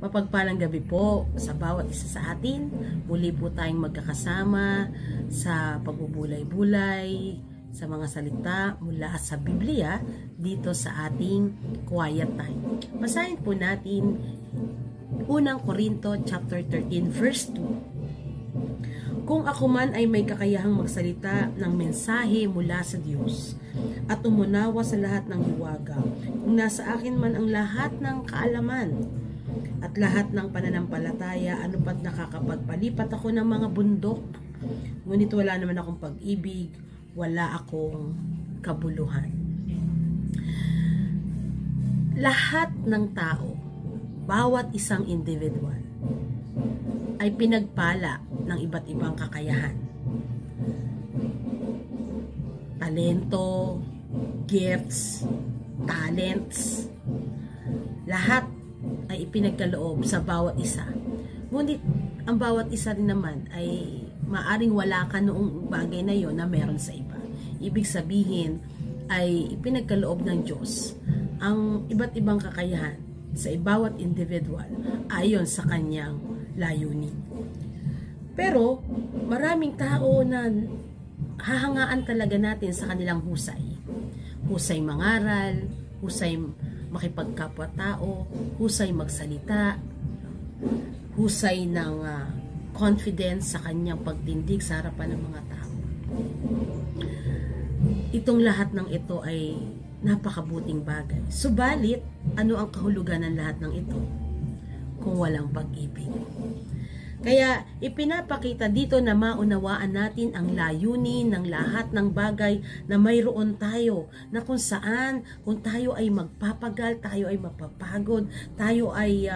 Mapagpalang gabi po sa bawat isa sa atin. Muli po tayong magkakasama sa pagbubulay-bulay sa mga salita mula sa Biblia dito sa ating quiet time. Basahin po natin unang Korinto chapter 13 verse 2. Kung ako man ay may kakayahang magsalita ng mensahe mula sa Diyos at umunawa sa lahat ng hiwaga, kung nasa akin man ang lahat ng kaalaman at lahat ng pananampalataya, ano pat nakakapagpalipat ako ng mga bundok, ngunit wala naman akong pag-ibig, wala akong kabuluhan. Lahat ng tao, bawat isang individual, ay pinagpala ng iba't ibang kakayahan. Talento, gifts, talents, lahat ay ipinagkaloob sa bawat isa. Ngunit ang bawat isa rin naman ay maaring wala ka noong bagay na yon na meron sa iba. Ibig sabihin ay ipinagkaloob ng Diyos ang iba't ibang kakayahan sa bawat individual ayon sa kanyang layunin. Pero maraming tao na hahangaan talaga natin sa kanilang husay. Husay mangaral, husay makipagkapwa-tao, husay magsalita, husay ng confidence sa kanyang pagtindig sa harapan ng mga tao. Itong lahat ng ito ay napakabuting bagay. Subalit, ano ang kahulugan ng lahat ng ito kung walang pag-ibig? Kaya ipinapakita dito na maunawaan natin ang layunin ng lahat ng bagay na mayroon tayo, na kung saan, kung tayo ay magpapagal, tayo ay mapapagod, tayo ay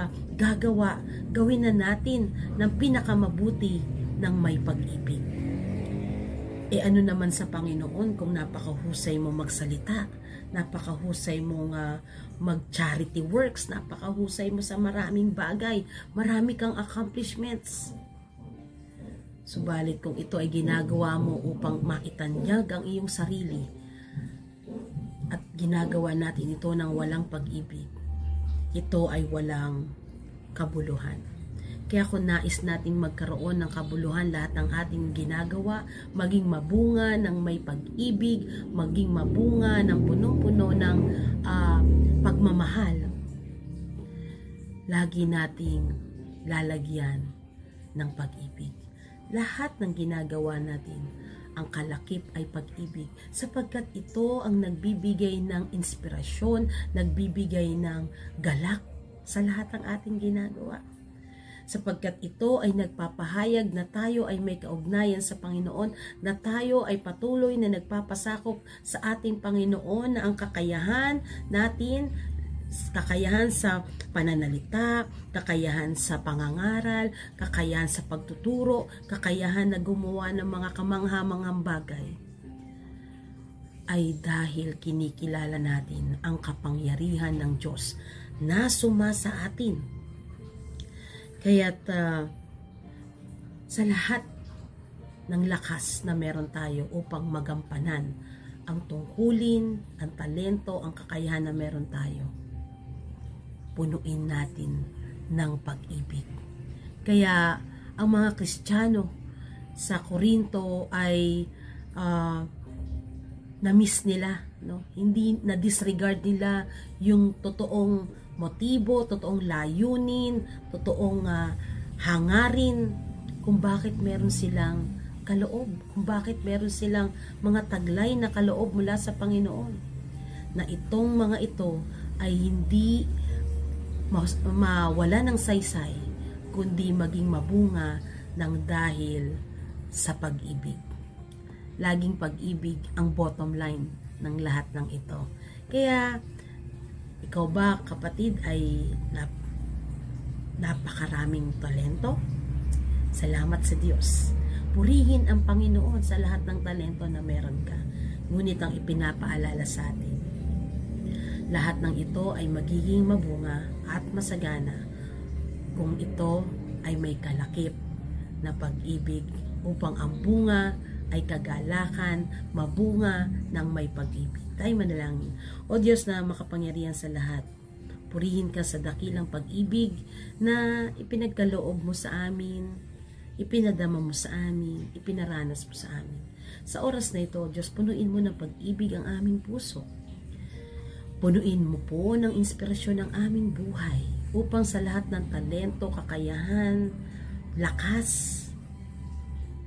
gawin na natin ng pinakamabuti ng may pag-ibig. Ano naman sa Panginoon kung napakahusay mo magsalita, napakahusay mong mag-charity works, napakahusay mo sa maraming bagay, marami kang accomplishments. Subalit kung ito ay ginagawa mo upang maitanyag ang iyong sarili at ginagawa natin ito ng walang pag-ibig, ito ay walang kabuluhan. Kaya kung nais natin magkaroon ng kabuluhan lahat ng ating ginagawa, maging mabunga ng may pag-ibig, maging mabunga ng punong-puno ng pagmamahal, lagi nating lalagyan ng pag-ibig. Lahat ng ginagawa natin, ang kalakip ay pag-ibig, sapagkat ito ang nagbibigay ng inspirasyon, nagbibigay ng galak sa lahat ng ating ginagawa. Sapagkat ito ay nagpapahayag na tayo ay may kaugnayan sa Panginoon, na tayo ay patuloy na nagpapasakop sa ating Panginoon, na ang kakayahan natin, kakayahan sa pananalita, kakayahan sa pangangaral, kakayahan sa pagtuturo, kakayahan na gumawa ng mga kamangha-manghang bagay, ay dahil kinikilala natin ang kapangyarihan ng Diyos na sumasa atin. Kaya't sa lahat ng lakas na meron tayo upang magampanan ang tungkulin, ang talento, ang kakayahan na meron tayo, punuin natin ng pag-ibig. Kaya ang mga Kristiyano sa Korinto ay na-miss nila, no? Hindi na-disregard nila yung totoong motibo, totoong layunin, totoong hangarin kung bakit meron silang kaloob, kung bakit meron silang mga taglay na kaloob mula sa Panginoon, na itong mga ito ay hindi mawala ng saysay, kundi maging mabunga ng dahil sa pag-ibig. Laging pag-ibig ang bottom line ng lahat ng ito. Kaya ikaw ba, kapatid, ay napakaraming talento? Salamat sa Diyos. Purihin ang Panginoon sa lahat ng talento na meron ka. Ngunit ang ipinapaalala sa atin, lahat ng ito ay magiging mabunga at masagana kung ito ay may kalakip na pag-ibig, upang ang bunga ay kagalakan, mabunga ng may pag-ibig. Tayo manalangin. O Diyos na makapangyarihan sa lahat, Purihin ka sa dakilang pag-ibig na ipinagkaloob mo sa amin, ipinadama mo sa amin, ipinaranas mo sa amin. Sa oras na ito, Diyos, punuin mo ng pag-ibig ang aming puso. Punuin mo po ng inspirasyon ang aming buhay upang sa lahat ng talento, kakayahan, lakas,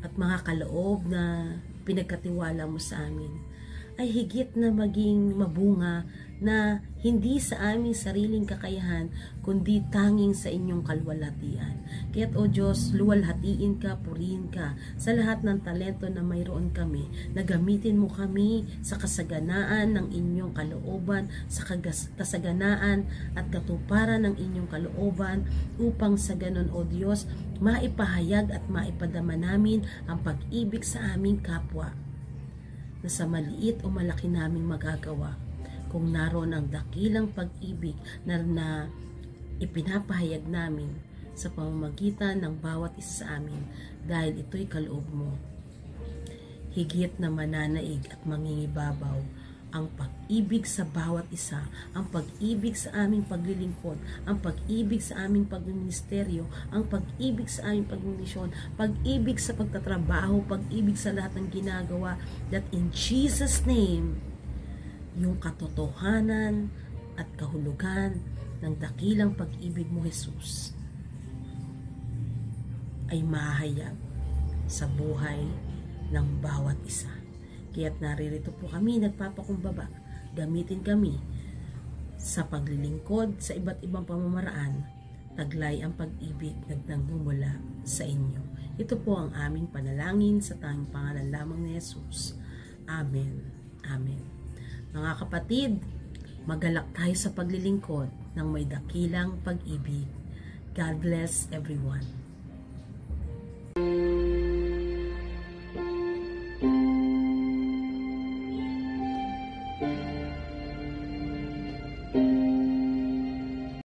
at mga kaloob na pinagkatiwala mo sa amin ay higit na maging mabunga na hindi sa aming sariling kakayahan kundi tanging sa inyong kalwalhatian. Kaya't o Diyos, luwalhatiin ka, purihin ka sa lahat ng talento na mayroon kami, na gamitin mo kami sa kasaganaan ng inyong kalooban, sa kasaganaan at katuparan ng inyong kalooban, upang sa ganon o Diyos, maipahayag at maipadama namin ang pag-ibig sa aming kapwa, na sa maliit o malaki naming magagawa, kung naroon ang dakilang pag-ibig na ipinapahayag namin sa pamamagitan ng bawat isa sa amin, dahil ito'y kaloob mo. Higit na mananaig at mangingibabaw ang pag-ibig sa bawat isa, ang pag-ibig sa aming paglilingkod, ang pag-ibig sa aming pagministeryo, ang pag-ibig sa aming pagmimisyon, pag-ibig sa pagtatrabaho, pag-ibig sa lahat ng ginagawa, that in Jesus' name, yung katotohanan at kahulugan ng dakilang pag-ibig mo, Jesus, ay mahayag sa buhay ng bawat isa. Kaya't naririto po kami, nagpapakumbaba, gamitin kami sa paglilingkod sa iba't ibang pamamaraan, taglay ang pag-ibig na nagmumula sa inyo. Ito po ang aming panalangin sa tanging pangalan lamang ni Jesus. Amen. Amen. Mga kapatid, magalak tayo sa paglilingkod ng may dakilang pag-ibig. God bless everyone.